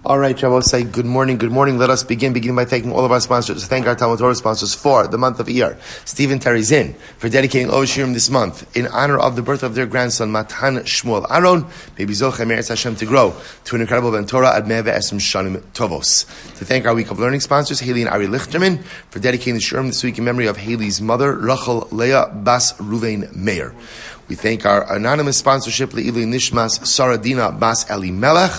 All right, Rabbi, say good morning. Let us beginning by thanking all of our sponsors. Thank our Talmud Torah sponsors for the month of Iyar. Stephen Teri Czinn for dedicating Oshirim this month in honor of the birth of their grandson, Matan Shmuel Aharon. Maybe Zocha Meretz Hashem to grow to an incredible Ben Torah ad Meve Esrim Shanim Tovos. To thank our week of learning sponsors, Hayley Ari Lichterman for dedicating the Shurim this week in memory of Hayley's mother, Leah Bas Reuven Meir. We thank our anonymous sponsorship, Le'ilui Nishmas Saradina Bas Eli Melech,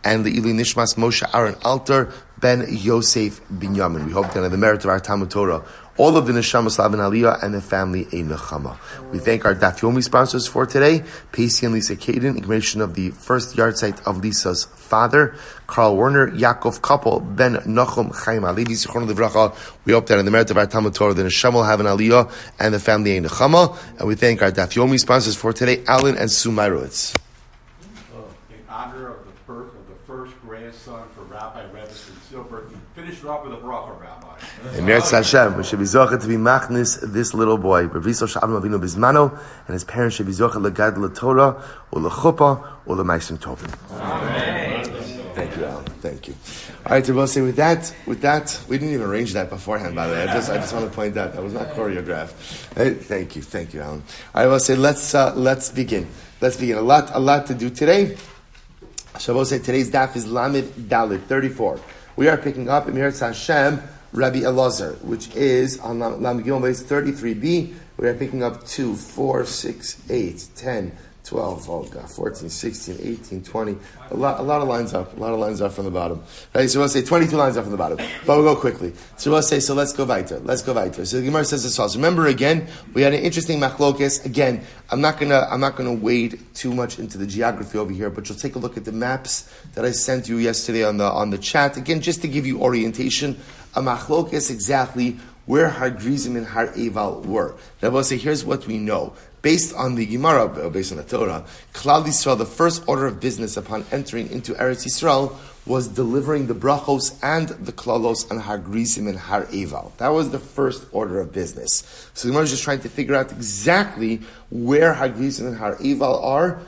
and Le'ilui Nishmas Moshe Aaron Alter Ben Yosef Binyamin. We hope that in the merit of our Talmud Torah, all of the neshama slav and aliyah and the family a neshama. We thank our Daf Yomi sponsors for today, Pacy Lisa Kadin, in commemoration of the first Yahrtzeit of Lisa's father, Werner, Yaakov Koppel, Ben Nachum Chaim Halevi, Zichrono Livracha. We hope that in the merit of our Talmud Torah, the neshama will have an aliyah and the family a neshama. And we thank our Daf Yomi sponsors for today, Alan and Sue Myrowitz. In honor of the birth of the first grandson for Rabbi Silber, finish it off with a bracha, Rabbi. And Yahrtzeit Hashem, we should be zocheh to be machnis this little boy, B'riso Shavim Avinu Bizmano, and his parents should be zocheh legad l'Torah, or l'chuppah, or l'maisim tovim. Amen. Thank you, Alan. Thank you. All right, Rabbi, say with that, we didn't even arrange that beforehand. By the way, I just want to point out that was not choreographed. Hey, thank you, Alan. All right, well, say let's begin. A lot to do today. Shabbos say today's daf is Lamed Dalet 34. We are picking up in Yahrtzeit Hashem Rabbi Elazar, which is on Lamed Gimel base 33b. We are picking up 2, 4, 6, 8, 10, 12, 14, 16, 18, 20. A lot of lines up. From the bottom. Right, so we'll say 22 lines up from the bottom. But we'll go quickly. So we'll say, let's go weiter. So the Gemara says this also. Remember again, we had an interesting machlokes. Again, I'm not gonna wade too much into the geography over here, but you'll take a look at the maps that I sent you yesterday on the chat. Again, just to give you orientation, a machlokes exactly where Har Grizim and Har Eval were. Now we'll say, here's what we know. Based on the Gemara, based on the Torah, Klal Yisrael, the first order of business upon entering into Eretz Yisrael was delivering the brachos and the klalos on Har Grizim and Har Eval. That was the first order of business. So the Gemara is just trying to figure out exactly where Har Grizim and Har Eval are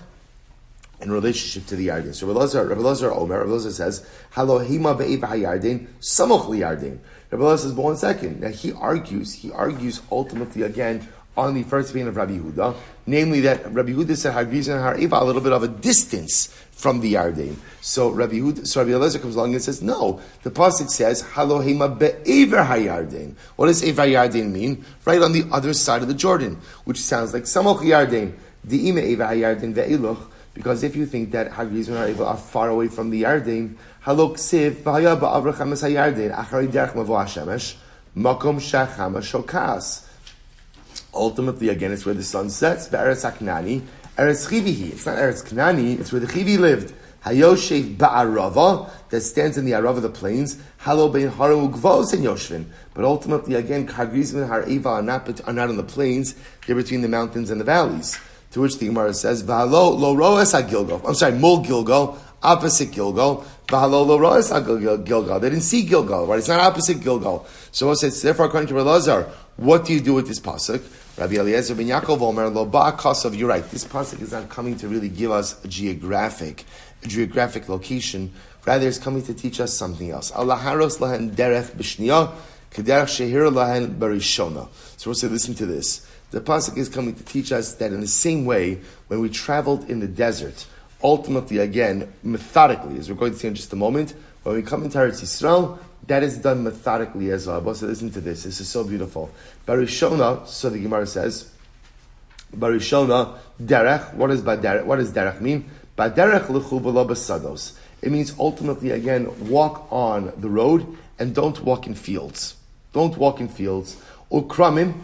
in relationship to the Yarden. So Rabbi Elazar says, Halo hima be'eva hayarden, samoch liyarden. Rabbi Elazar says, but 1 second. Now he argues ultimately again on the first opinion of Rabbi Yehuda, namely that Rabbi Yehuda said Har Grizim and Har Eval a little bit of a distance from the Yarden. So Rabbi Elazar comes along and says, no, the pasuk says Halo hima be'ever hayarden. What does ever hayarden mean? Right on the other side of the Jordan, which sounds like samoch yarden, de'ime ever hayarden ve'eluch. Because if you think that Har Grizim and Har Eval are far away from the Yarden, Halo ksiv v'haya ba'avra chamas hayarden achari derech mavo hashemesh makom shachama shokas. Ultimately, again, it's where the sun sets. Be'eretz HaKnani, Eretz Chivihi. It's not Eretz Knani, it's where the Chivi lived. Hayoshev ba'arava, that stands in the Arava, the plains. Halo bein haru ugvos and Yoshvin. But ultimately, again, Har Grizim and Har Eval are not on the plains. They're between the mountains and the valleys. To which the Gemara says, V'halo lo roes ha-Gilgal. I'm sorry, mul Gilgal, opposite Gilgal. V'halo lo roes ha-Gilgal. They didn't see Gilgal, right? It's not opposite Gilgal. So it says, therefore, according to Elazar, what do you do with this pasuk? Rabbi Eliezer ben Yaakov Omer lo ba'akasav. You're right. This pasuk is not coming to really give us a geographic location. Rather, it's coming to teach us something else. Allah haros lahen derech b'shniya k'derech shehir lahen barishona. So we'll say, listen to this. The pasuk is coming to teach us that in the same way, when we traveled in the desert, ultimately, again, methodically, as we're going to see in just a moment, when we come into Eretz Yisrael, that is done methodically as well. So listen to this. This is so beautiful. Barishona, so the Gemara says, Barishona, derech. What does derech mean? Baderech l'chu v'lo b'sados. It means ultimately, again, walk on the road and don't walk in fields. Ukramim,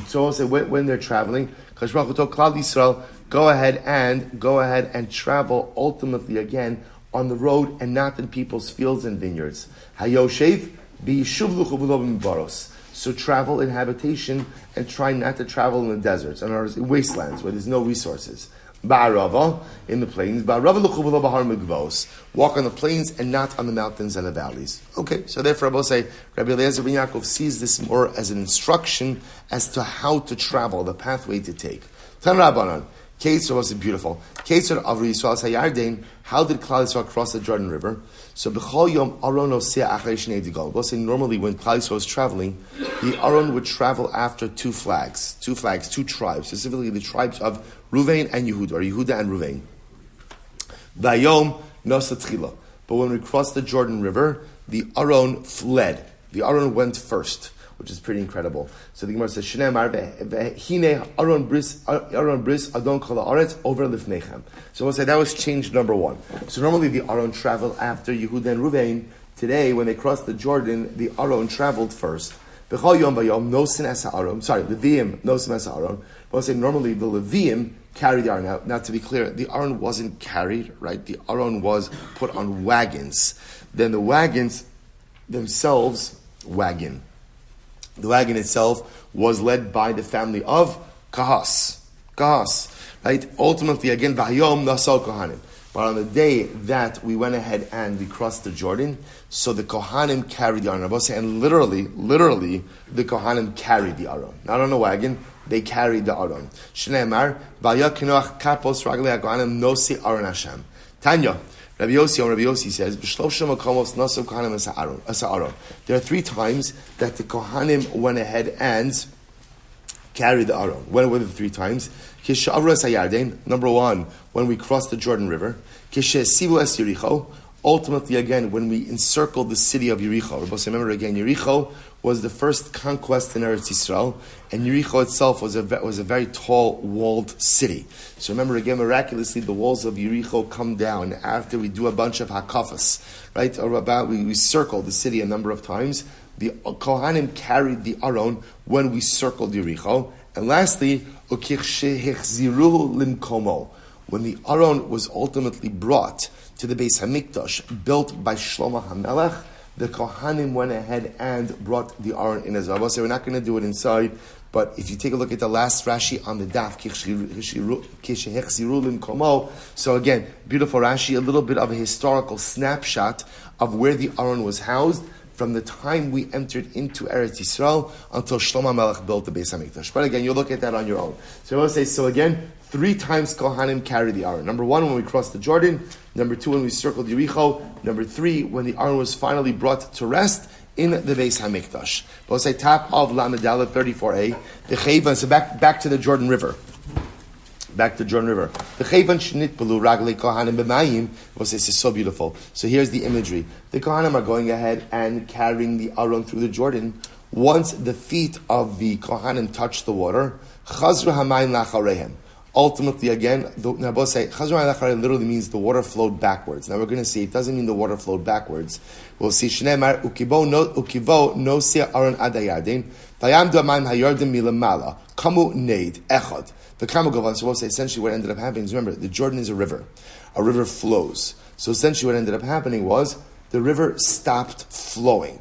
so say when they're traveling, Klal Yisrael, go ahead and travel ultimately again on the road and not in people's fields and vineyards. Hayoshev b'yishuv baros. So travel in habitation and try not to travel in the deserts and in wastelands where there's no resources. Ba'arava, in the plains. Ba'arava l'chuvula b'har megvos. Walk on the plains and not on the mountains and the valleys. Okay, so therefore I will say, Rabbi Eliezer ben Yaakov sees this more as an instruction as to how to travel, the pathway to take. Tan Rabbanan, Ketzor was beautiful. Ketzor Avru Yisrael Sayardain. How did Klal Yisrael cross the Jordan River? So B'chol Yom Aron Oseh Achrei Shnei Digal. We'll say normally when Klal Yisrael was traveling, the Aron would travel after two tribes, specifically the tribes of Reuven and Yehuda, or Yehuda and Reuven. Vayom Nosa Tchila. But when we crossed the Jordan River, the Aron fled. The Aron went first, which is pretty incredible. So the Gemara says, "Shnei Amar ve'hine Aron bris Adon kol haaretz over lifnechem." So we'll say that was change number one. So normally the Aron traveled after Yehuda and Reuven. Today, when they crossed the Jordan, the Aron traveled first. B'chol yom v'yom nosin es ha'aron. Sorry, Leviim nosin es ha'aron. We'll say normally the Leviim carried the Aron. Now, to be clear, the Aron wasn't carried, right? The Aron was put on wagons. Then the wagons themselves wagon. The wagon itself was led by the family of Kahas, right? Ultimately, again, Vayom Nasal Kohanim. But on the day that we went ahead and we crossed the Jordan, so the Kohanim carried the Aron. And literally, the Kohanim carried the Aron. Not on a wagon, they carried the Aron. Shnei Amar, Vayakinoach Kapos Raglei HaKohanim Nosi Aron Hashem. Tanya. Rabbi Yossi says, there are 3 times that the Kohanim went ahead and carried the Aron. When were the 3 times? Number 1, when we crossed the Jordan River. Ultimately, again, when we encircled the city of Yericho. Remember again, Yericho was the first conquest in Eretz Yisrael, and Yericho itself was a very tall, walled city. So remember again, miraculously, the walls of Yericho come down after we do a bunch of hakafas, right? Or we circled the city a number of times. The Kohanim carried the Aron when we circled Yericho. And lastly, limkomo, when the Aron was ultimately brought to the Beis Hamikdash, built by Shlomo HaMelech, the Kohanim went ahead and brought the Aron in as well. So we're not going to do it inside, but if you take a look at the last Rashi on the Daf, so again, beautiful Rashi, a little bit of a historical snapshot of where the Aron was housed from the time we entered into Eretz Yisrael until Shlomo HaMelech built the Beis Hamikdash. But again, you'll look at that on your own. So I will say, so again, 3 times Kohanim carried the Aron. Number 1, when we crossed the Jordan. Number 2, when we circled Yericho. Number 3, when the Aron was finally brought to rest in the Beis Hamikdash. But we'll say top of Lamed Dalet 34a. The Chayvan, so back to the Jordan River. Back to Jordan River. The Chayvan shnitpalu raglei Kohanim b'mayim. We'll say this is so beautiful. So here's the imagery. The Kohanim are going ahead and carrying the Aron through the Jordan. Once the feet of the Kohanim touch the water, chazru hamayim lacharehem. Ultimately, again, Rabbi say, Chazru Alachar literally means the water flowed backwards. Now we're going to see, it doesn't mean the water flowed backwards. We'll see, Shneimar, Ukivo nosia Aron adayadin, Vayamdu amayim hayardim milamala, Kamu neid, Echad. The Kamu Govan, so we'll say, essentially what ended up happening is, remember, the Jordan is a river. A river flows. So essentially what ended up happening was, the river stopped flowing.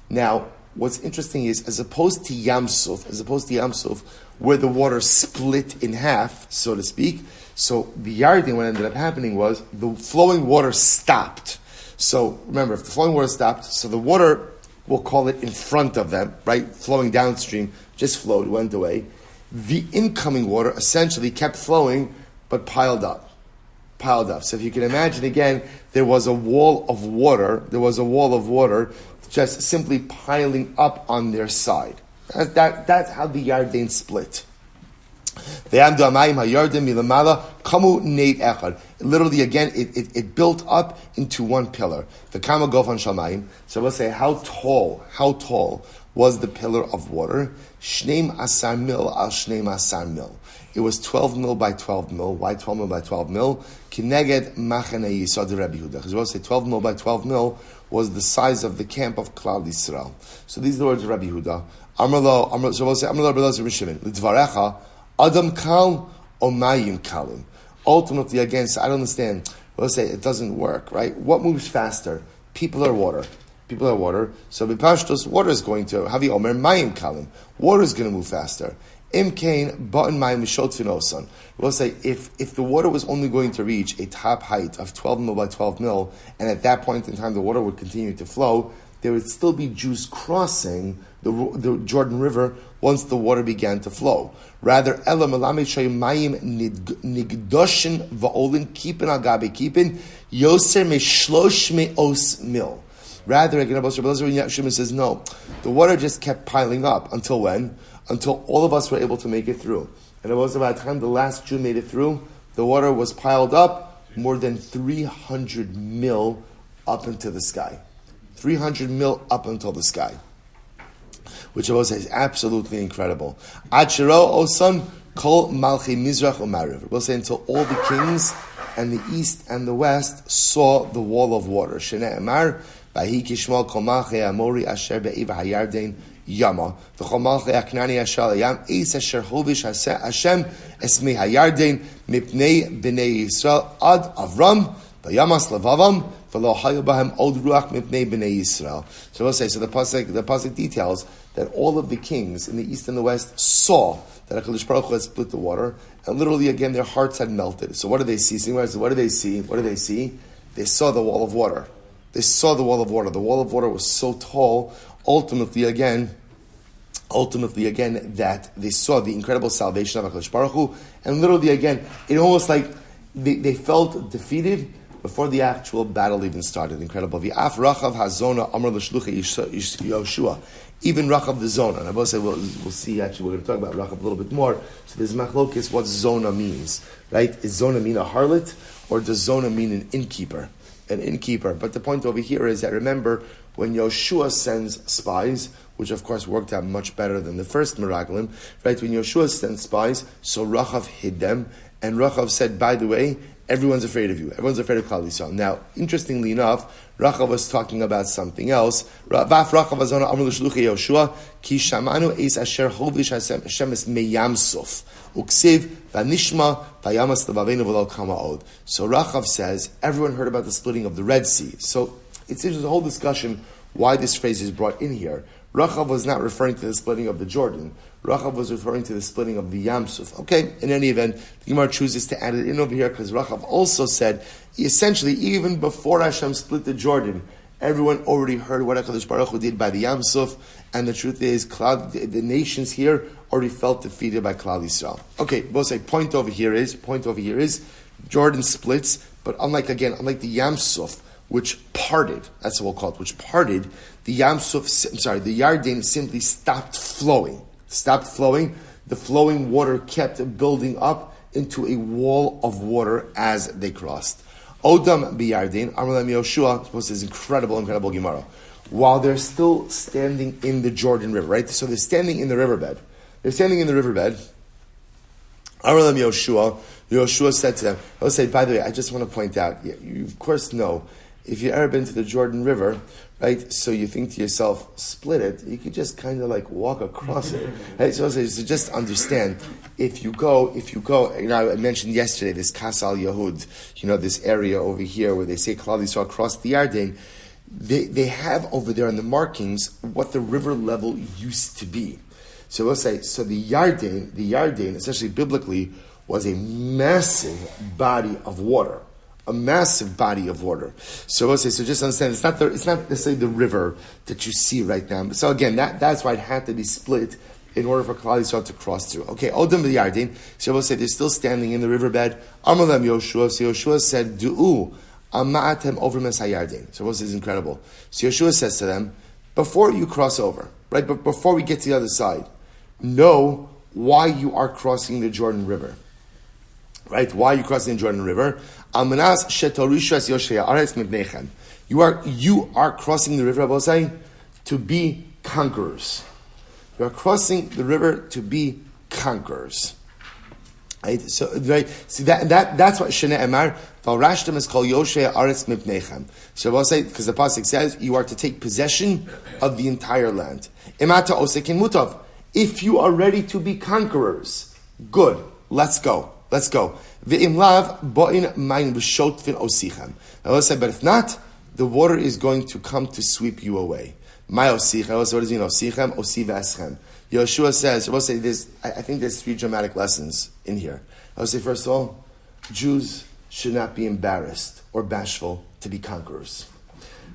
Now, what's interesting is, as opposed to Yamsuf, where the water split in half, so to speak, so the Yarden, what ended up happening was, the flowing water stopped. So, remember, if the flowing water stopped, so the water, we'll call it in front of them, right, flowing downstream, just flowed, went away. The incoming water essentially kept flowing, but piled up. So if you can imagine, again, there was a wall of water, just simply piling up on their side. That's how the Yarden split. Literally, again, it built up into one pillar. So let's say, how tall was the pillar of water? Shneim asar mil al shneim asar mil. It was 12 mil by 12 mil. Why 12 mil by 12 mil? Kineged machane yisod Rabbi Yehuda. Because we'll say 12 mil by 12 mil was the size of the camp of Klal Yisrael. So these are the words of Rabbi Yehuda. So we'll say, L'dvarecha, Adam kal o mayim kalim. Ultimately, again, so I don't understand. We'll say it doesn't work, right? What moves faster? People or water? So b'pashtos, water is going to, havi omer mayim kalim. Water is going to move faster. Im kain ba'in mayim mishot finosan. We'll say, if the water was only going to reach a top height of 12 mil by 12 mil, and at that point in time the water would continue to flow, there would still be Jews crossing the Jordan River once the water began to flow. Rather, Ela Melame Mayim Nigdoshin Va'olin Kipin Al Gabe Kipin Yoser Meshlosh Me'os Mil. Rather, again, Rabbi Shimon says, no, the water just kept piling up. Until when? Until all of us were able to make it through. And it was about the time the last Jew made it through, the water was piled up more than 300 mil up into the sky. 300 mil up until the sky. Which I will say is absolutely incredible. Achiro Osan Kol Malchi Mizrach Umariv. We'll say until all the kings and the east and the west saw the wall of water. Shene Emar, Vahi Kishmal Kol Malchi Amori Asher Be'eva Hayardein Yama. The Kol Malchi Aknani Ashal Yam Eis Asher Hovish Hashem Esmi Hayardein Mipnei B'nei Yisrael Ad Avram Vayamas Levavam V'lo Hayu Bahem Od Ruach Mipnei B'nei Yisrael. So we'll say, so the pasuk details that all of the kings in the east and the west saw that HaKadosh Baruch Hu had split the water, and literally again their hearts had melted. So what did they see? What did they see? What did they see? They saw the wall of water. They saw the wall of water. The wall of water was so tall, ultimately again, that they saw the incredible salvation of HaKadosh Baruch Hu, and literally again, it almost like they felt defeated before the actual battle even started. Incredible. V'af Rachav Hazona Amar L'Shluchei Yoshua. Even Rachav the Zona. And I will say, we'll see, actually, we're going to talk about Rachav a little bit more. So there's machlokes what Zona means, right? Does Zona mean a harlot, or does Zona mean an innkeeper? An innkeeper. But the point over here is that, remember, when Yoshua sends spies, which of course worked out much better than the first Meraglim, right? When Yoshua sends spies, so Rachav hid them, and Rachav said, by the way, everyone's afraid of you. Everyone's afraid of Klal Yisrael. Now, interestingly enough, Rachav was talking about something else. Vaf Rachav azona amar l'shluchei Yoshua ki shamanu eis asher hovish Hashem es meyamsuf uksiv vanishma vayamas levavenu v'lo kama od. So Rachav says everyone heard about the splitting of the Red Sea. So it's a whole discussion why this phrase is brought in here. Rachav was not referring to the splitting of the Jordan. Rachav was referring to the splitting of the Yamsuf. Okay, in any event, the Gemara chooses to add it in over here because Rachav also said, essentially, even before Hashem split the Jordan, everyone already heard what HaKadosh Baruch Hu did by the Yamsuf, and the truth is, the nations here already felt defeated by Klal Yisrael. Okay, we'll say point over here is Jordan splits, but unlike the Yamsuf, which parted, that's what we'll call it, the Yarden simply stopped flowing. The flowing water kept building up into a wall of water as they crossed. Odam biyardin, Amar Yoshua, supposed is incredible Gemara. While they're still standing in the Jordan River, right? So they're standing in the riverbed. Amar Yoshua said to them, I'll say, by the way, I just want to point out, you of course know, if you've ever been to the Jordan River, right, so you think to yourself, split it, you could just kind of like walk across it. Right? So just understand, if you go, I mentioned yesterday this Kasal Yahud, this area over here where they say Klal Yisrael across the Yarden, they have over there in the markings what the river level used to be. So we'll say, so the Yarden, especially biblically, was a massive body of water. So we'll say, so just understand, it's not necessarily the river that you see right now. So again, that's why it had to be split in order for Klal Yisrael to cross through. Okay, Odom b'Yardin. So we'll say they're still standing in the riverbed. Amalem Yoshua. So Yoshua said, Du'u ama'atem over mes hayardin. So we'll say it's incredible. So Yoshua says to them, before you cross over, right, but before we get to the other side, know why you are crossing the Jordan River. Right? Why are you crossing the Jordan River? You are crossing the river, Abosai, to be conquerors. You are crossing the river to be conquerors. Right? So, right. See that's what Shene Emar Valrashtem is called Yoshea Aretz Mipnechem. So Abosai, because the pasuk says you are to take possession of the entire land. Imata Osekin Mutav. If you are ready to be conquerors, good. Let's go. V'imlav bo'in mayin b'shotvin osichem. I will say, but if not, the water is going to come to sweep you away. My osichem. What does it mean? Osichem, osi v'eschem. Yeshua says, I will say, I think there's 3 dramatic lessons in here. I will say, first of all, Jews should not be embarrassed or bashful to be conquerors.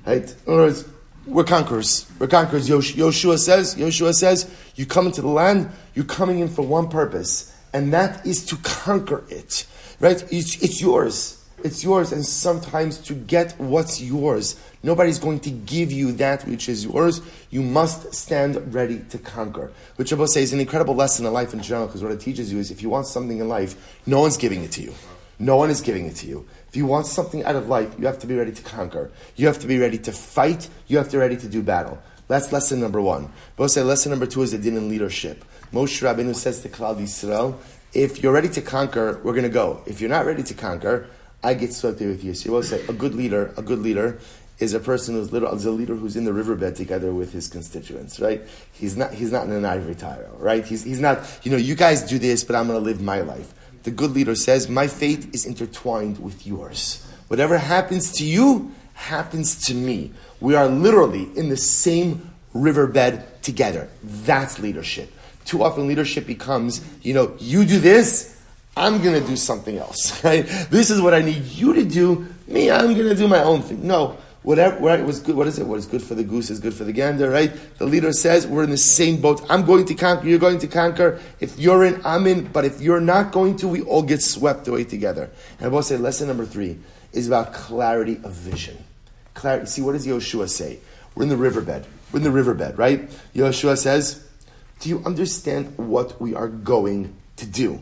Right? In other words, we're conquerors. We're conquerors. Yoshua says, you come into the land, you're coming in for one purpose, and that is to conquer it. Right? It's yours. It's yours, and sometimes to get what's yours, nobody's going to give you that which is yours. You must stand ready to conquer. Which I will say is an incredible lesson in life in general, because what it teaches you is if you want something in life, no one's giving it to you. No one is giving it to you. If you want something out of life, you have to be ready to conquer. You have to be ready to fight. You have to be ready to do battle. That's lesson number one. But I'll say lesson number two is the din in leadership. Moshe Rabbeinu says to Klal Yisrael, if you're ready to conquer, we're going to go. If you're not ready to conquer, I get swept away with you. So you will say a good leader is a person is a leader who's in the riverbed together with his constituents, right? He's not in an ivory tower, right? He's not, you guys do this, but I'm going to live my life. The good leader says, my fate is intertwined with yours. Whatever happens to you, happens to me. We are literally in the same riverbed together. That's leadership. Too often leadership becomes, you do this, I'm going to do something else, right? This is what I need you to do. Me, I'm going to do my own thing. No, whatever was good. What is it? What is good for the goose is good for the gander, right? The leader says we're in the same boat. I'm going to conquer. You're going to conquer. If you're in, I'm in. But if you're not going to, we all get swept away together. And I will say lesson number 3 is about clarity of vision. Clarity. See, what does Yoshua say? We're in the riverbed. Right? Yoshua says, do you understand what we are going to do?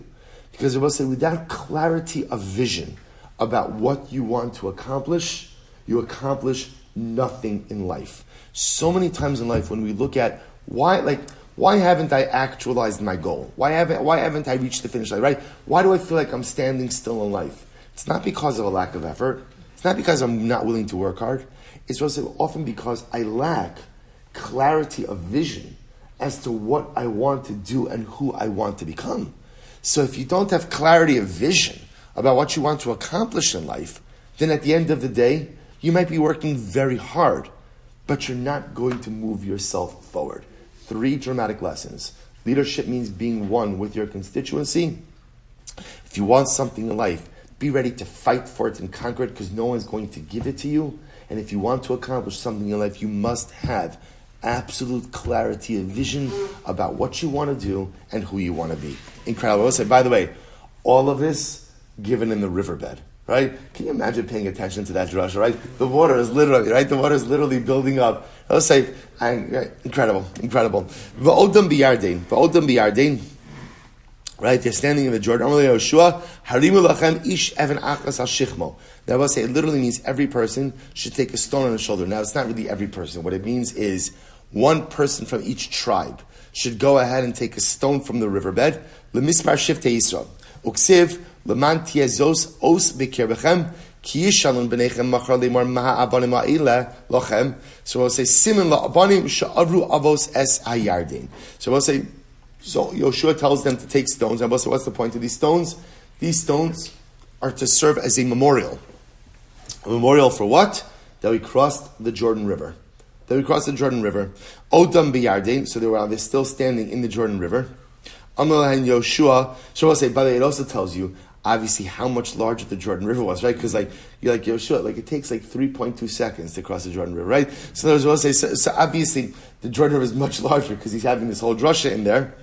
Because I will say, without clarity of vision about what you want to accomplish, you accomplish nothing in life. So many times in life when we look at why haven't I actualized my goal? Why haven't I reached the finish line, right? Why do I feel like I'm standing still in life? It's not because of a lack of effort. It's not because I'm not willing to work hard. It's also often because I lack clarity of vision as to what I want to do and who I want to become. So if you don't have clarity of vision about what you want to accomplish in life, then at the end of the day, you might be working very hard, but you're not going to move yourself forward. 3 dramatic lessons. Leadership means being one with your constituency. If you want something in life, be ready to fight for it and conquer it because no one's going to give it to you. And if you want to accomplish something in life, you must have absolute clarity of vision about what you want to do and who you want to be. Incredible. I will say, by the way, all of this given in the riverbed, right? Can you imagine paying attention to that drasha, right? The water is literally building up. I will say, incredible. V'odam biyardein. Right? They're standing in the Jordan. That will say, it literally means every person should take a stone on his shoulder. Now, it's not really every person. What it means is one person from each tribe should go ahead and take a stone from the riverbed. L'mispar shiftei Yisrael. Uksiv l'man tiezos os b'kirbechem ki yishalon b'nechem machar lemar maha avanim ha'ila lochem. So we'll say simin la'abanim sha'avru avos es hayardin. So we'll say, so Yoshua tells them to take stones. And we'll say, what's the point of these stones? These stones are to serve as a memorial. A memorial for what? That we crossed the Jordan River. Odam biyardein, so they're still standing in the Jordan River. Amalahan Yoshua, so I'll say, but it also tells you, obviously, how much larger the Jordan River was, right? Because you're like Yoshua, it takes 3.2 seconds to cross the Jordan River, right? So there's also say, so obviously, the Jordan River is much larger because he's having this whole drasha in there.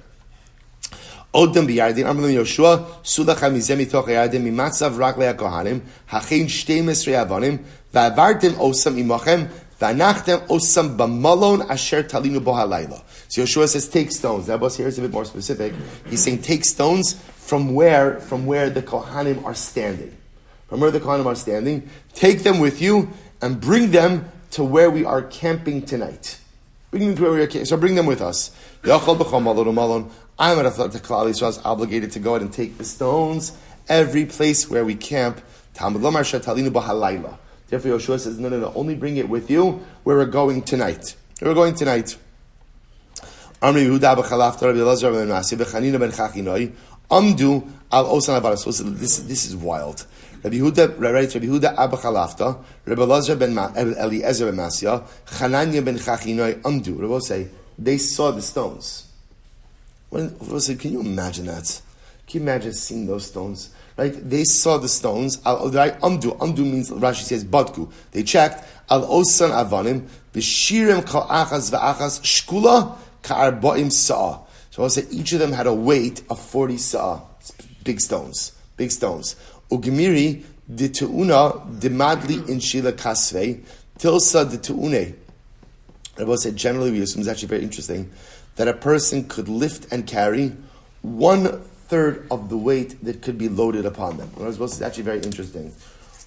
Odam biyardin, Amalahan Yoshua, Sulacham mizem mitoch hayardin mimatzav rak le'akohanim, hachin 12 avanim, va'avartim osam imachem, V'anachtem osam b'malon asher talinu bo halayla. So Yoshua says, take stones. Now, boss, here is a bit more specific. He's saying, take stones from where the Kohanim are standing. Take them with you and bring them to where we are camping tonight. So bring them with us. I'm at the Klal Yisrael is obligated to go ahead and take the stones every place where we camp. Talmud lomar asher talinu bo halayla. Therefore, Yoshua says, no, only bring it with you where we're going tonight. Amri Yehuda b'chalafta Rabbi Elazar ben Masya b'chanina ben chachinoi amdu al osan avaros. So this is wild. Rabbi Yehuda b'chalafta Rabbi Elazar ben Eliezer ben Masya Chananya ben chachinoi amdu. Rabbi will say, they saw the stones. Can you imagine that? Can you imagine seeing those stones? right? They saw the stones. Amdu means, Rashi says, badku. They checked. Al osan avanim, b'shirim kal achas v'achas, shkula ka'arba'im sa'a. So I'll say each of them had a weight of 40 sa'a. Big stones. Ugmiri, de te'una, de madli in shila kasvei, tilsa de te'une. Rabbi said, generally we assume, it's actually very interesting, that a person could lift and carry 1/3 of the weight that could be loaded upon them. It's actually very interesting.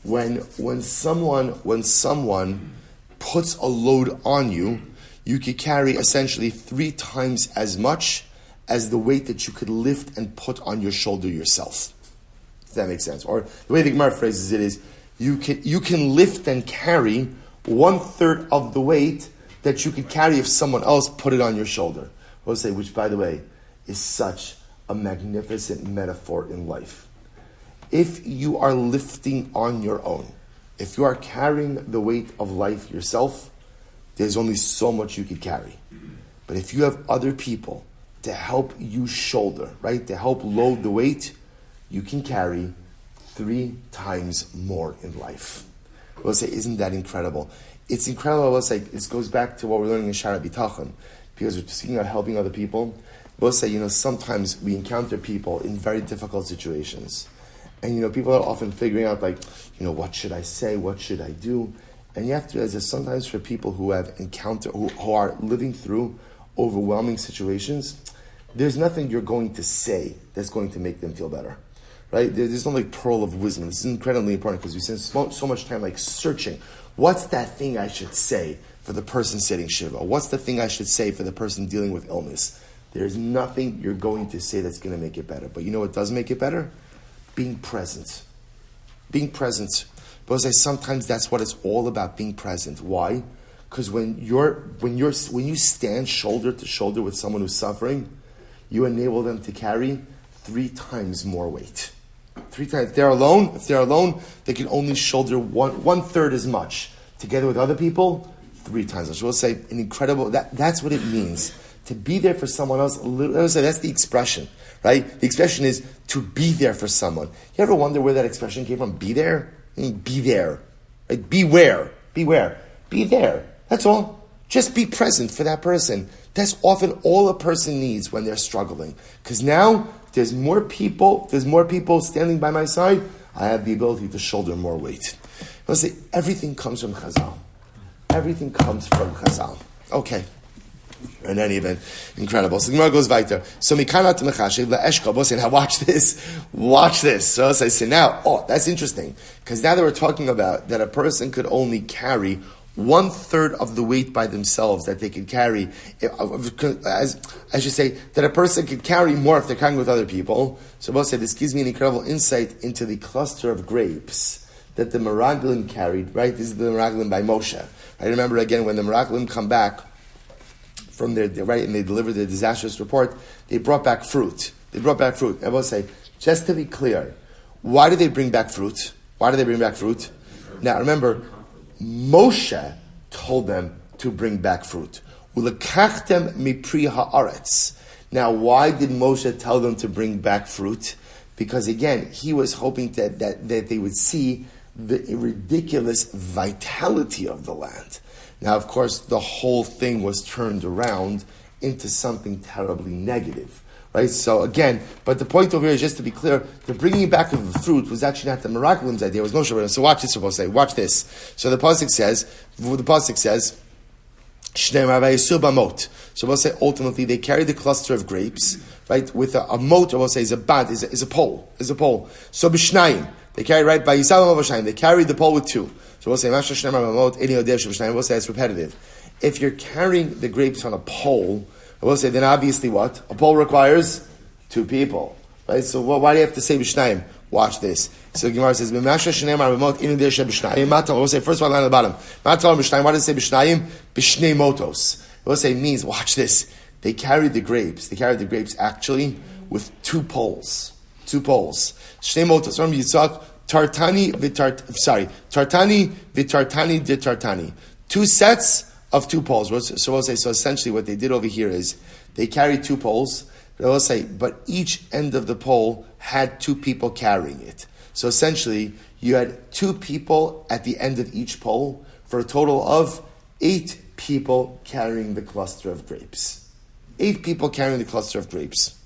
When someone puts a load on you, you could carry essentially 3 times as much as the weight that you could lift and put on your shoulder yourself. Does that make sense? Or the way the Gemara phrases it is, you can lift and carry 1/3 of the weight that you could carry if someone else put it on your shoulder. We'll say, which, by the way, is such a magnificent metaphor in life. If you are lifting on your own, if you are carrying the weight of life yourself, there's only so much you could carry. But if you have other people to help you shoulder, right, to help load the weight, you can carry 3 times more in life. We'll say, isn't that incredible? It's incredible. We'll say, this goes back to what we're learning in Shara B'tachon, because we're speaking about helping other people. We'll say, sometimes we encounter people in very difficult situations. And, people are often figuring out, what should I say? What should I do? And you have to realize that sometimes for people who have who are living through overwhelming situations, there's nothing you're going to say that's going to make them feel better. Right? There's no pearl of wisdom. This is incredibly important because we spend so much time searching. What's that thing I should say for the person sitting Shiva? What's the thing I should say for the person dealing with illness? There's nothing you're going to say that's going to make it better. But you know what does make it better? Being present. Being present. Because sometimes that's what it's all about, being present. Why? Because when you stand shoulder to shoulder with someone who's suffering, you enable them to carry 3 times more weight. 3 times. If they're alone, they can only shoulder 1/3 as much. Together with other people, 3 times. I will say an incredible. That's what it means to be there for someone else. That's the expression, right? The expression is to be there for someone. You ever wonder where that expression came from? Be there. Be there. Right? Beware. Be there. That's all. Just be present for that person. That's often all a person needs when they're struggling. Because now there's more people standing by my side. I have the ability to shoulder more weight. Let's say everything comes from Chazal. Everything comes from Chazal. Okay. In any event, incredible. So the Gemara goes weiter. So mikana to mechashiv laeshka bosin. Now watch this. So I say now, that's interesting because now that we're talking about that a person could only carry 1/3 of the weight by themselves that they could carry, as I should say, that a person could carry more if they're carrying with other people. So we'll say this gives me an incredible insight into the cluster of grapes that the Meraglim carried. Right, this is the Meraglim by Moshe. I remember again when the Meraglim come back from their right, and they delivered their disastrous report, they brought back fruit. I will say, just to be clear, why did they bring back fruit? Now remember, Moshe told them to bring back fruit. Ulekachtem mipri haaretz. Now, why did Moshe tell them to bring back fruit? Because again, he was hoping that they would see the ridiculous vitality of the land. Now, of course, the whole thing was turned around into something terribly negative, right? So again, but the point over here is just to be clear, the bringing back of the fruit was actually not the Meraglim's idea, it was Moshe. So watch this, watch this. So the Pasuk says, Shnei Marav Bamot. So we'll say ultimately they carried the cluster of grapes, right, with a moat, or we'll say is a band, is a pole. So B'Shnayim, they carried, right, by Yisrael B'Shnayim, they carried the pole with 2. So we'll say, we'll say it's repetitive. If you're carrying the grapes on a pole, we'll say, then obviously what? A pole requires 2 people. Right? So why do you have to say B'Shnayim? Watch this. So the Gemara says, we'll say, first one line at the bottom. Why does it say B'Shnayim? B'Shnei Motos. We'll say, it means, watch this. They carried the grapes actually with 2 poles. 2 poles. Shnei Motos. Remember Yitzhak, Tartani de Tartani. 2 sets of 2 poles. So we'll say, so essentially what they did over here is they carried 2 poles. We'll say, but each end of the pole had 2 people carrying it. So essentially, you had 2 people at the end of each pole for a total of 8 people carrying the cluster of grapes. 8 people carrying the cluster of grapes.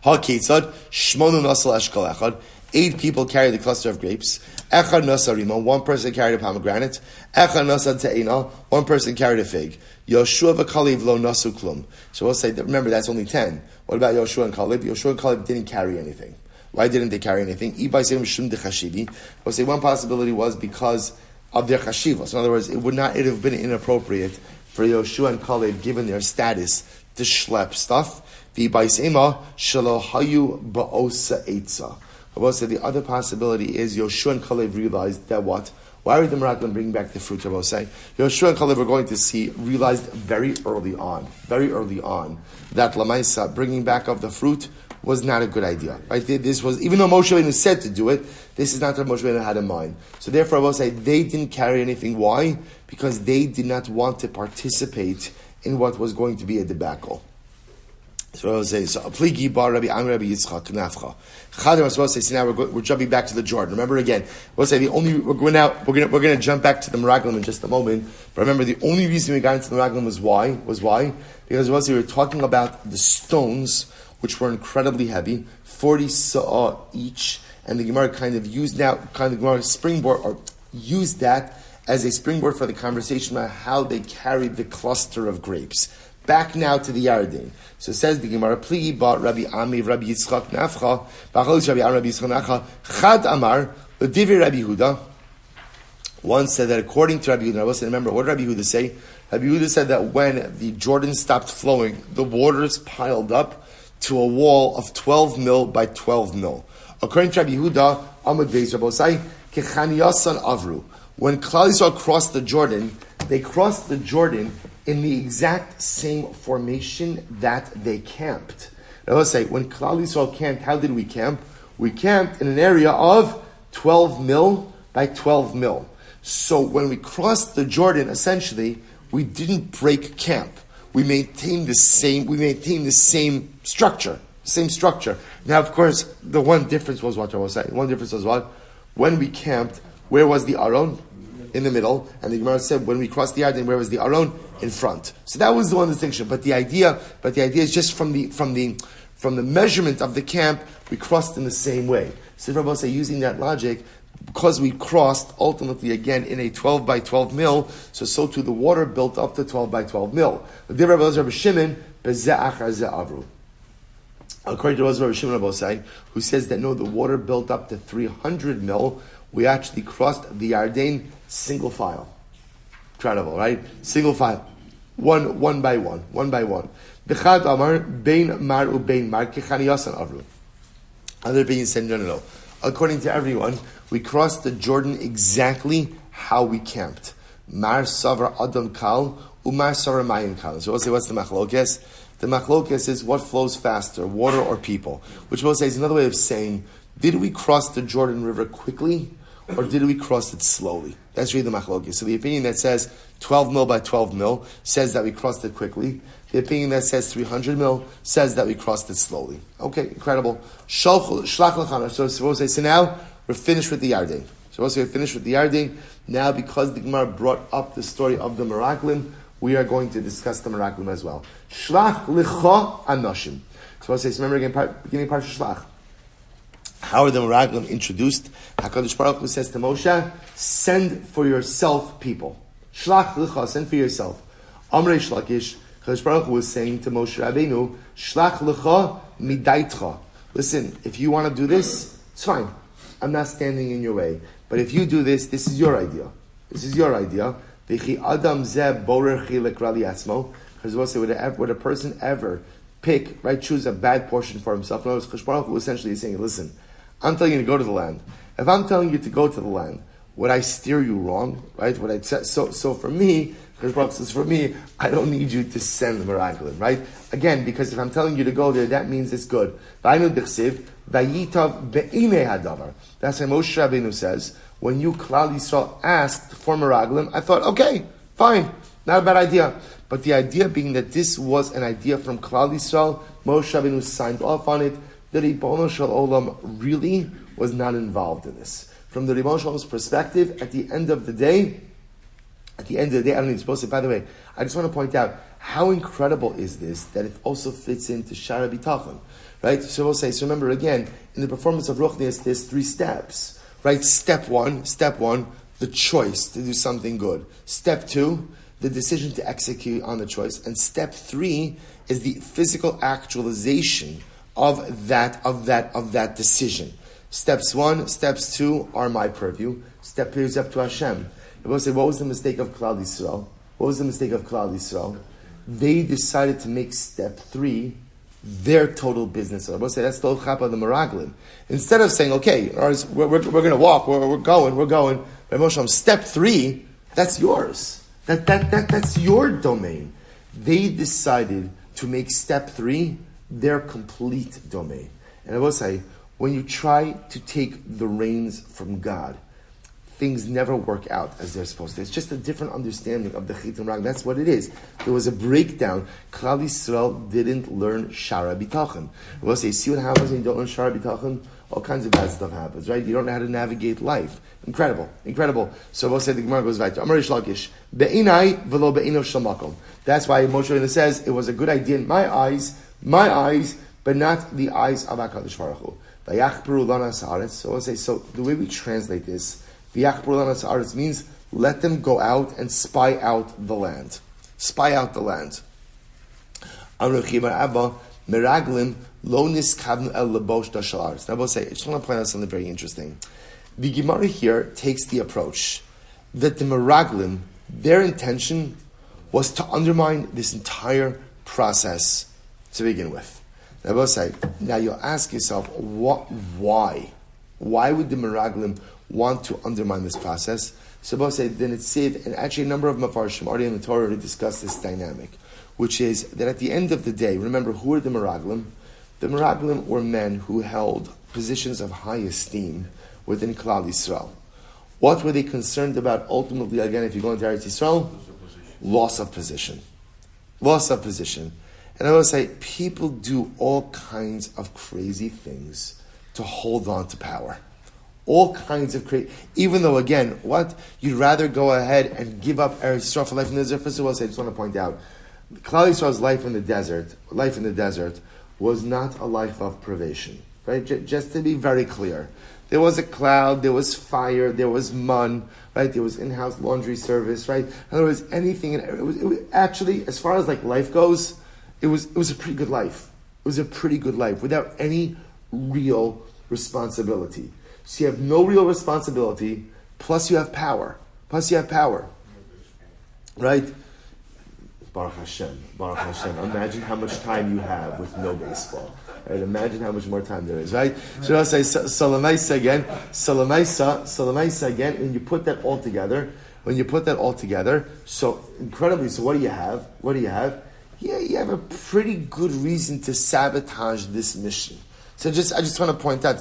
Ha-ketzad, shmonu nasal eshkol echad. 8 people carried the cluster of grapes. Echad nasa rima, 1 person carried a pomegranate. Echad nasa te'ena, 1 person carried a fig. Yoshua v'Kalev lo nasu klum. So we'll say, that, remember, that's only 10. What about Yoshua and Kalev? Yoshua and Kalev didn't carry anything. Why didn't they carry anything? We'll say one possibility was because of their chashiva. So in other words, it would have been inappropriate for Yoshua and Kalev, given their status, to schlep stuff. We'll say the other possibility is Yoshua and Kalev realized that what? Why are the Meraglim bringing back the fruit? I will say Yoshua and Kalev, we're going to see, realized very early on, that Lamaisa, bringing back of the fruit, was not a good idea. Right? This was, even though Moshe Rabbeinu said to do it, this is not what Moshe Rabbeinu had in mind. So therefore I will say they didn't carry anything. Why? Because they did not want to participate in what was going to be a debacle. So I will say, so Pligi bar Rabbi Rabbi Yitzchak Nafcha. Chadim, I was supposed to say, now we're jumping back to the Jordan. Remember again, we'll say we're going to jump back to the Meraglim in just a moment. But remember, the only reason we got into the Meraglim was why? Because we were talking about the stones, which were incredibly heavy, 40 sa'ah each, and the Gemara kind of used that as a springboard for the conversation about how they carried the cluster of grapes. Back now to the Yarden. So it says the Gemara, Pligi bought Rabbi Ami, Rabbi Yitzchak Nafcha, Ba'chalis Rabbi Ami, Rabbi Yitzchak Nafcha, Chad Amar, L'divi Rabbi Huda. One said that according to Rabbi Huda, I wasn't remember, what did Rabbi Huda say? Rabbi Huda said that when the Jordan stopped flowing, the waters piled up to a wall of 12 mil by 12 mil. According to Rabbi Yehuda, Amud Beis Rabbosai, Kechaniyasan Avru. When Klal Yisrael crossed the Jordan, they crossed the Jordan in the exact same formation that they camped. Now let's say, when Klal Yisrael camped, how did we camp? We camped in an area of 12 mil by 12 mil. So when we crossed the Jordan, essentially, we didn't break camp. We maintained the same structure. Now, of course, the one difference was what I was saying. One difference was what? When we camped, where was the Aron? In the middle. And the Gemara said, when we crossed the Yarden, where was the Aron? In front. So that was the one distinction. But the idea is just from the measurement of the camp, we crossed in the same way. So Rabbi say, using that logic, because we crossed ultimately again in a 12 by 12 mil, so too the water built up to 12 by 12 mil. Rabbi Shimon, according to Rabbi Shimon who says that no, the water built up to 300 mil, we actually crossed the Yarden single file. Incredible, right? Single file. One by one. B'chad amar, bein mar u'bein mar, kechaniyasan avru. Other opinions said, no. According to everyone, we crossed the Jordan exactly how we camped. Mar savar adam kal, umar savar mayim kal. So we'll say, what's the machlokes? The machlokes is what flows faster, water or people. Which we'll say is another way of saying, did we cross the Jordan River quickly, or did we cross it slowly? That's really the machlokes. So the opinion that says 12 mil by 12 mil says that we crossed it quickly. The opinion that says 300 mil says that we crossed it slowly. Okay, incredible. So now we're finished with the Yarden. So once we're finished with the Yarden, now because the Gemara brought up the story of the Meraglim, we are going to discuss the Meraglim as well. Shlach licha anoshim. So remember again, beginning part of Shlach. How are the Meraglim introduced? HaKadosh Baruch Hu says to Moshe, send for yourself people. Shlach licha, send for yourself. Amrei Shlakish, HaKadosh Baruch Hu was saying to Moshe Rabbeinu, Shlach licha midaitcha. Listen, if you want to do this, it's fine. I'm not standing in your way. But if you do this, this is your idea. V'chi adam zeh borer chilek rali atzmo. Because we'll say, would a person ever choose a bad portion for himself? No, HaKadosh Baruch Hu essentially is saying, listen, I'm telling you to go to the land. If I'm telling you to go to the land, would I steer you wrong? Right? So for me, HaKadosh Baruch Hu says, for me, I don't need you to send the Meraglim, right? Again, because if I'm telling you to go there, that means it's good. That's why Moshe Rabbeinu says, when you, Klal Yisrael, asked for Meraglim, I thought, okay, fine, not a bad idea. But the idea being that this was an idea from Klal Yisrael, Moshe Rabbeinu signed off on it, the Ribono Shel Olam really was not involved in this. From the Ribono Shel Olam's perspective, at the end of the day, I don't need to post it. By the way, I just want to point out how incredible is this that it also fits into Shara B'tachon, right? So we'll say. So remember again, in the performance of Ruchnius, there's 3 steps, right? Step one, the choice to do something good. Step 2, the decision to execute on the choice, and step 3 is the physical actualization of that decision. Steps 1, steps 2 are my purview. Step 3 is up to Hashem. We'll say, what was the mistake of Klal Yisrael? They decided to make step 3 their total business. I will say that's the chap of the Meraglim. Instead of saying, okay, we're going to walk, we're going. Step 3, that's yours. That's your domain. They decided to make step 3 their complete domain. And I will say, when you try to take the reins from God, things never work out as they're supposed to. It's just a different understanding of the Chit and Rag. That's what it is. There was a breakdown. Klal Yisrael didn't learn Shara B'tachon. We'll say, see what happens when you don't learn Shara B'tachon? All kinds of bad stuff happens, right? You don't know how to navigate life. Incredible. So we'll say the Gemara goes right. Amar Rish Lakish, Be'inai v'lo be'ino shel makom. That's why Moshe Rabbeinu says it was a good idea in my eyes, but not the eyes of HaKadosh Baruch Hu. V'yachperu lana sa'aretz. So we'll say, so the way we translate this, V'yachperu lana sa'aretz means let them go out and spy out the land. Amar Chibar Abba, Meraglim lo niskadnu el lebosh da shel haaretz. Now we'll say, I just want to point out something very interesting. The Gemara here takes the approach that the Meraglim, their intention was to undermine this entire process to begin with. Now we'll say, now you'll ask yourself, why? Why would the Meraglim want to undermine this process? So we'll say, then it's said, and actually a number of Mefarshim already in the Torah already discussed this dynamic, which is that at the end of the day, remember, who were the Meraglim? The Meraglim were men who held positions of high esteem within Klal Yisrael. What were they concerned about ultimately, again, if you go into Eretz Yisrael? Loss of position. And I will say, people do all kinds of crazy things to hold on to power. All kinds of crazy, even though, again, you'd rather go ahead and give up Eretz Yisrael for life in the desert. First of all, I just want to point out, Klal Yisrael's life in the desert was not a life of privation. Right? Just to be very clear. There was a cloud, there was fire, there was mud, right? There was in-house laundry service, right? In other words, anything. It was actually, as far as like life goes, it was a pretty good life. It was a pretty good life without any real responsibility. So you have no real responsibility, plus you have power. Right? Baruch Hashem. Imagine how much time you have with no baseball. Right? Imagine how much more time there is, right? So I'll say Salamaisa again, when you put that all together, so incredibly, so what do you have? Yeah, you have a pretty good reason to sabotage this mission. So I just want to point out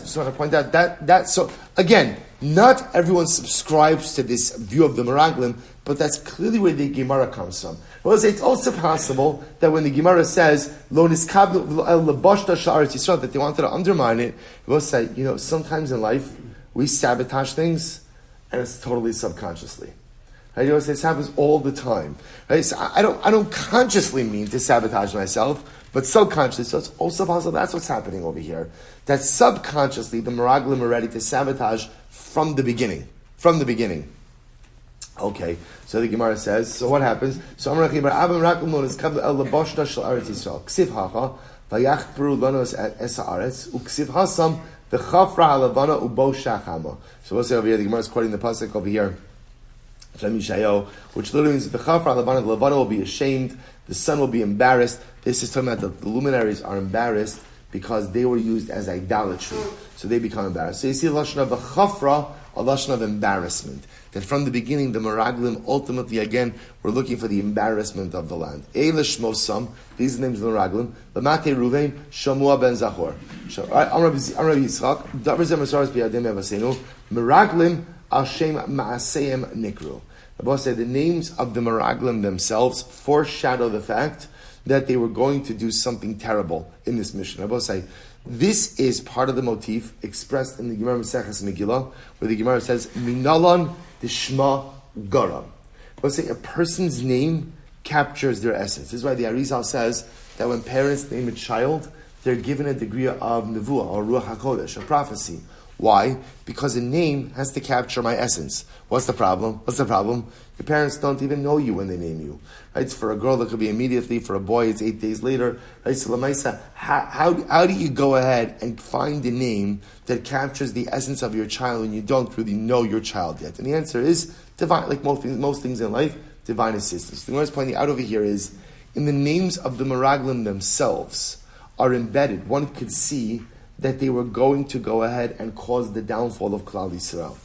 that so again, not everyone subscribes to this view of the Meraglim, but that's clearly where the Gemara comes from. Well, it's also possible that when the Gemara says Lo niskabnu el leboshta shel Eretz Yisrael, that they wanted to undermine it, we'll say, sometimes in life we sabotage things and it's totally subconsciously. Right? Say this happens all the time. Right? So I don't consciously mean to sabotage myself, but subconsciously. So it's also possible that's what's happening over here. That subconsciously the Meraglim are ready to sabotage from the beginning. Okay, so the Gemara says, so what happens? So Amar Chibar Abba Meraglim lo niskabnu el leboshta shel Eretz Yisrael. Ksiv hacha vayachperu lanos es haaretz uksiv hasam v'chafra halavana ubo shachama. So we'll say over here, the Gemara is quoting the pasuk over here from Yeshayahu, which literally means that the chafra halavana, the levana will be ashamed, the sun will be embarrassed. This is talking about that the luminaries are embarrassed because they were used as idolatry, so they become embarrassed. So you see a lashon of a chafra, a lashon of embarrassment. That from the beginning, the Meraglim ultimately, again, were looking for the embarrassment of the land. Eilish Mosam, these are the names of the Meraglim. Lamate Reuven, Shamua ben Zachor. Amar Yitzchak, Davar Zeh Mesaros B'Yadim Evasenu, Meraglim Hashem Ma'aseyem Nikru. The boss said the names of the Meraglim themselves foreshadow the fact that they were going to do something terrible in this mission. I both say This is part of the motif expressed in the Gemara Maseches Megillah, where the Gemara says, Minalan Dishma Garam. Let's say a person's name captures their essence. This is why the Arizal says that when parents name a child, they're given a degree of nevuah, or ruach hakodesh, a prophecy. Why? Because a name has to capture my essence. What's the problem? Your parents don't even know you when they name you. Right? For a girl, it could be immediately. For a boy, it's 8 days later. Right? So, Lamaisa, how do you go ahead and find a name that captures the essence of your child when you don't really know your child yet? And the answer is divine. Like most things in life, divine assistance. The Gemara is pointing out over here is, in the names of the Meraglim themselves are embedded. One could see that they were going to go ahead and cause the downfall of Klal Yisrael.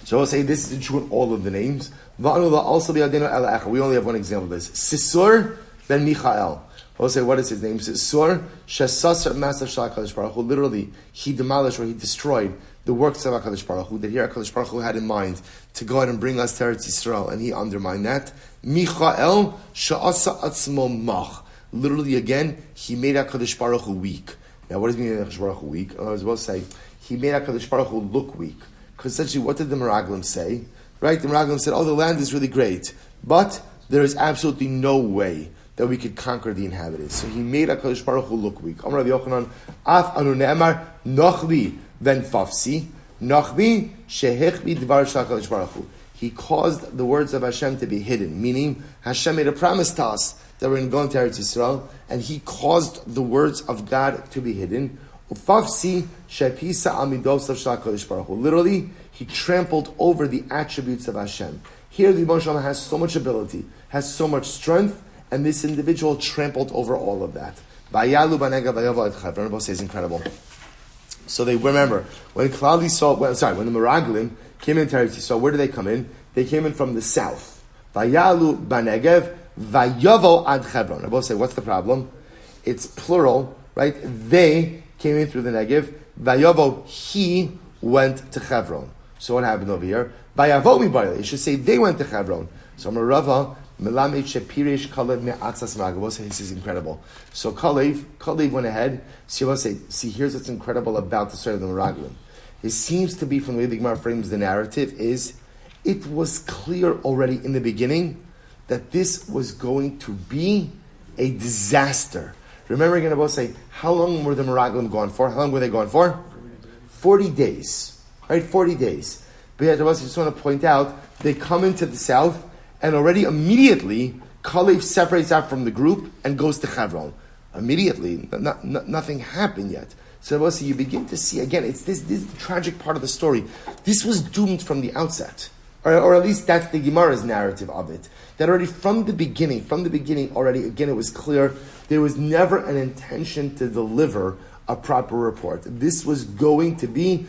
So I'll say this is true in all of the names. We only have one example of this. Sisur ben Michael. I'll say, what is his name? Sisur Shesasar Master Shal HaKadosh Baruch Hu. Literally, he demolished or he destroyed the works of HaKadosh Baruch Hu, that here HaKadosh Baruch Hu had in mind to go ahead and bring us to Eretz Yisrael, and he undermined that. Michael Sha'asa Atzmo Mach. Literally, again, he made HaKadosh Baruch Hu weak. Now, what does he mean HaKadosh Baruch Hu weak? I was about to say, he made HaKadosh Baruch Hu look weak. Because essentially, what did the Meraglim say? Right? The Meraglim said, the land is really great, but there is absolutely no way that we could conquer the inhabitants. So he made HaKadosh Baruch Hu look weak. Amar Rabbi Yochanan, Af anu ne'emar, nochli ven fafsi, nochli shehechli dvar shel HaKadosh Baruch Hu. He caused the words of Hashem to be hidden, meaning Hashem made a promise to us that we're going to Eretz Yisrael, and he caused the words of God to be hidden. Ufafsi shepisa amidosav shel HaKadosh Baruch Hu. Literally, he trampled over the attributes of Hashem. Here, the Yibon Shalom has so much ability, has so much strength, and this individual trampled over all of that. Vayalu b'neged vayavo et Chevron. Rabbi says incredible. So they remember when the Meraglim came into Eretz Yisrael. Where did they come in? They came in from the south. Vayalu b'neged vayavo ad Chevron. Rabbi say, what's the problem? It's plural, right? They came in through the Negev. Vayavo, he went to Chevron. So what happened over here? Vayavo mi, you should say they went to Chevron. So Merava melamed shepirish kalev me'atzas meraglim. This is incredible. So Kalev went ahead. See, here's what's incredible about the story of the Meraglim. It seems to be, from the way the Gemara frames the narrative, is it was clear already in the beginning that this was going to be a disaster. Remember again, about say, how long were the Meraglim gone for? How long were they gone for? 40 days. Right, 40 days. But yet, I just want to point out, they come into the south, and already immediately, Kalev separates out from the group and goes to Chevron. Immediately, nothing happened yet. So you begin to see, again, it's this tragic part of the story. This was doomed from the outset. Or at least that's the Gemara's narrative of it. That already from the beginning already, again, it was clear there was never an intention to deliver a proper report. This was going to be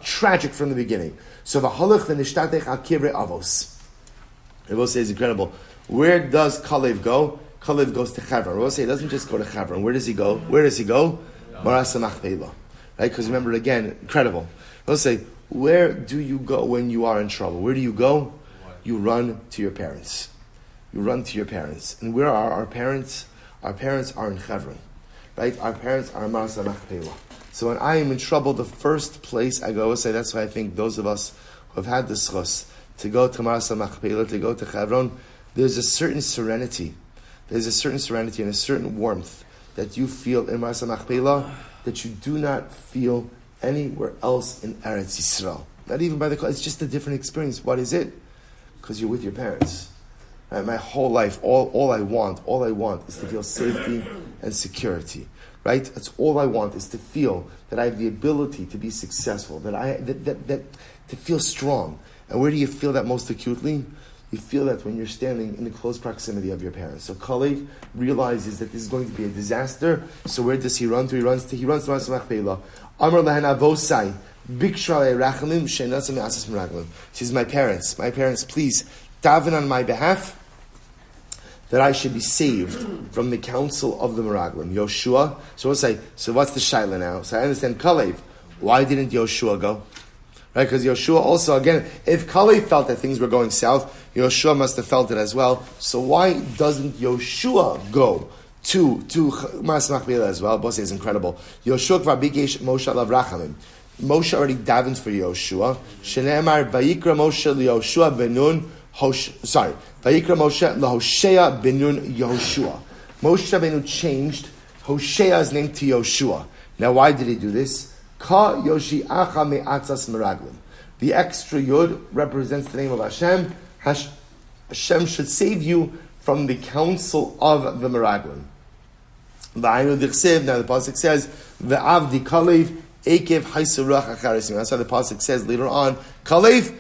tragic from the beginning. So v'halach v'nishtatech al kivrei avos. Rabbi says incredible. Where does Kalev go? Kalev goes to Chevron. Rabbi say he doesn't just go to Chevron. Where does he go? Marasa Machpelah. Right? Because remember again, incredible. Rabbi say, where do you go when you are in trouble? Where do you go? You run to your parents. And where are our parents? Our parents are in Chevron. Right? Our parents are in Marasa Machpelah. So when I am in trouble, the first place I go, say that's why I think those of us who have had the schus to go to Marasa Machpelah, to go to Chevron, there's a certain serenity. There's a certain serenity and a certain warmth that you feel in Marasa Machpelah that you do not feel anywhere else in Eretz Yisrael. Not even by the it's just a different experience. What is it? Because you're with your parents. Right? My whole life, all I want is to feel safety and security. Right? That's all I want, is to feel that I have the ability to be successful, that to feel strong. And where do you feel that most acutely? You feel that when you're standing in the close proximity of your parents. So Kalev realizes that this is going to be a disaster. So where does he run to? He runs to Marasa Machpelah. Amar lahen avosai bikshra rachamim she'nasam me'asas meraglim. He says, my parents, please daven on my behalf that I should be saved from the council of the Meraglim. Yoshua. So we'll say, so what's the shaila now? So I understand Kalev. Why didn't Yoshua go? Right? Because Yoshua also, again, if Kalev felt that things were going south, Yoshua must have felt it as well. So why doesn't Yoshua go to Mas Machmila as well. Both is incredible. Yoshua Kvarbikesh Moshe Alav Rachamim. Moshe already davened for Yoshua. Shene'emar Vayikra Moshe LeYoshua Benun Vayikra Moshe LeHoshea Benun Yoshua. Moshe Rabbeinu changed Hoshea's name to Yoshua. Now, why did he do this? Ka Yoshiacha Me'atzas Meraglim. The extra yud represents the name of Hashem. Hashem should save you from the counsel of the Meraglim. Now the pasuk says, "Ve'avdi Kalev Ekev Haisurach Acharisim." That's why the pasuk says later on, Kalev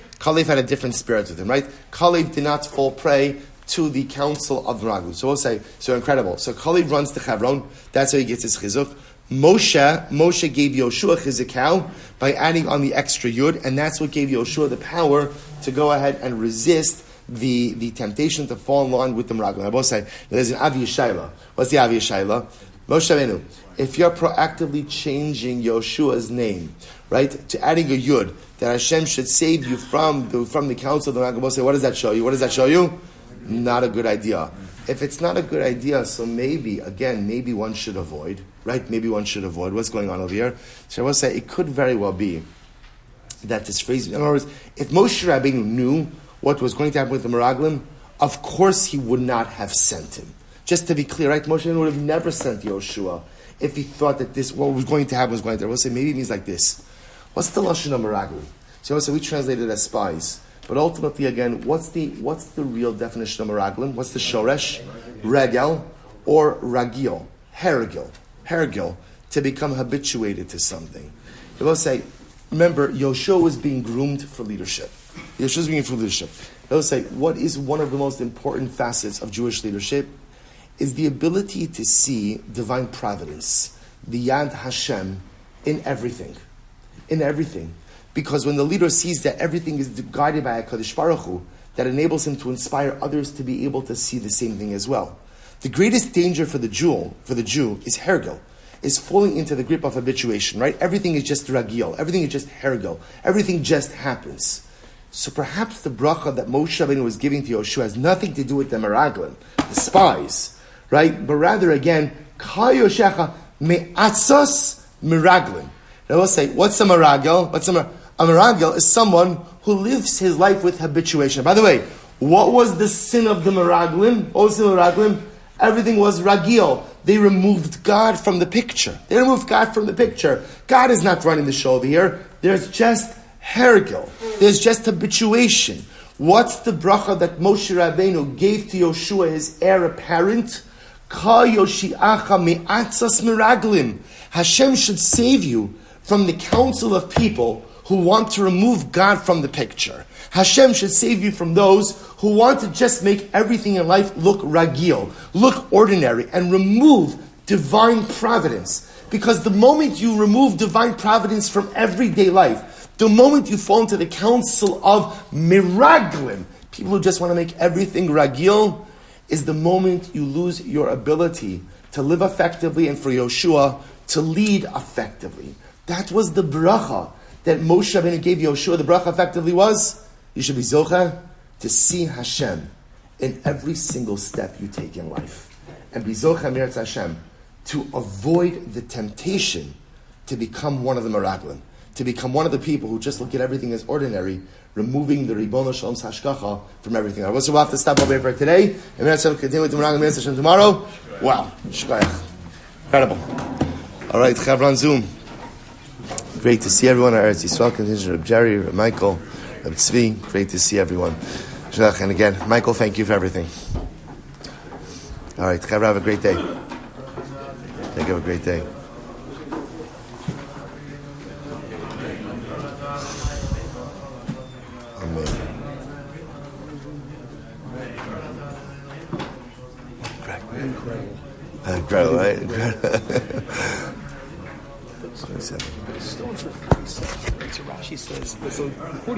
had a different spirit with him, right? Kalev did not fall prey to the counsel of the Meraglim. So we'll say, so incredible. So Kalev runs to Hebron. That's how he gets his chizuk. Moshe gave Yoshua chizikau by adding on the extra yud, and that's what gave Yoshua the power to go ahead and resist the temptation to fall in line with the Meraglim. I both say there's an Avi Yishayla. What's the Avi Yishayla? Moshe Rabbeinu, if you're proactively changing Yoshua's name, right, to adding a yud that Hashem should save you from the counsel of the Meraglim, say, what does that show you? What does that show you? Not a good idea. If it's not a good idea, so maybe one should avoid, right? Maybe one should avoid what's going on over here. So I will say it could very well be that this phrase, in other words, if Moshe Rabbeinu knew what was going to happen with the Meraglim, of course he would not have sent him. Just to be clear, right? Moshe Rabbeinu would have never sent Yoshua if he thought that what was going to happen was going to happen. We'll say maybe it means like this. What's the lashon of Meraglim? So I will say we translate it as spies. But ultimately, again, what's the real definition of Meraglim? What's the shoresh? Regel or ragil? Hergil, to become habituated to something. I will say, remember, Yoshua was being groomed for leadership. I will say, what is one of the most important facets of Jewish leadership is the ability to see divine providence, the Yad Hashem, in everything. Because when the leader sees that everything is guided by HaKadosh Baruch Hu, that enables him to inspire others to be able to see the same thing as well. The greatest danger for the Jew is hergel, is falling into the grip of habituation, right? Everything is just ragil, everything is just hergel, everything just happens. So perhaps the bracha that Moshe Rabbeinu was giving to Yoshua has nothing to do with the Meraglim, the spies, right? But rather, again, Ka Yoshecha Me'atzos Meraglim. Now we'll say, what's a Meragel? A Meragel is someone who lives his life with habituation. By the way, what was the sin of the Meraglim? What was the Meraglim? Everything was ragil. They removed God from the picture. God is not running the show over here. There's just hergel. There's just habituation. What's the bracha that Moshe Rabbeinu gave to Yoshua, his heir apparent? Ka Yoshiacha Me'atzas Meraglim. Hashem should save you from the counsel of people who want to remove God from the picture. Hashem should save you from those who want to just make everything in life look ragil, look ordinary, and remove divine providence. Because the moment you remove divine providence from everyday life, the moment you fall into the counsel of miraglim, people who just want to make everything ragil, is the moment you lose your ability to live effectively and for Yoshua to lead effectively. That was the bracha that Moshe Rabbeinu gave Yoshua. The bracha effectively was, you should be zocheh to see Hashem in every single step you take in life. And be zocheh mirat Hashem, to avoid the temptation to become one of the meraglim, to become one of the people who just look at everything as ordinary, removing the Ribono Shalom's hashgacha from everything. All right, so we'll have to stop over here for today. And we'll continue with the meraglim Hashem tomorrow. Wow, shkoyach. Incredible. All right, Chavran Zoom. Great to see everyone. Eretz Yisrael contingent, Reb Jerry, Reb Michael, Reb Tzvi. Great to see everyone. And again, Michael, thank you for everything. All right, Chavra, have a great day. Thank you, have a great day. Amen. Incredible, right? Incredible. 27. Rashi says, so 47.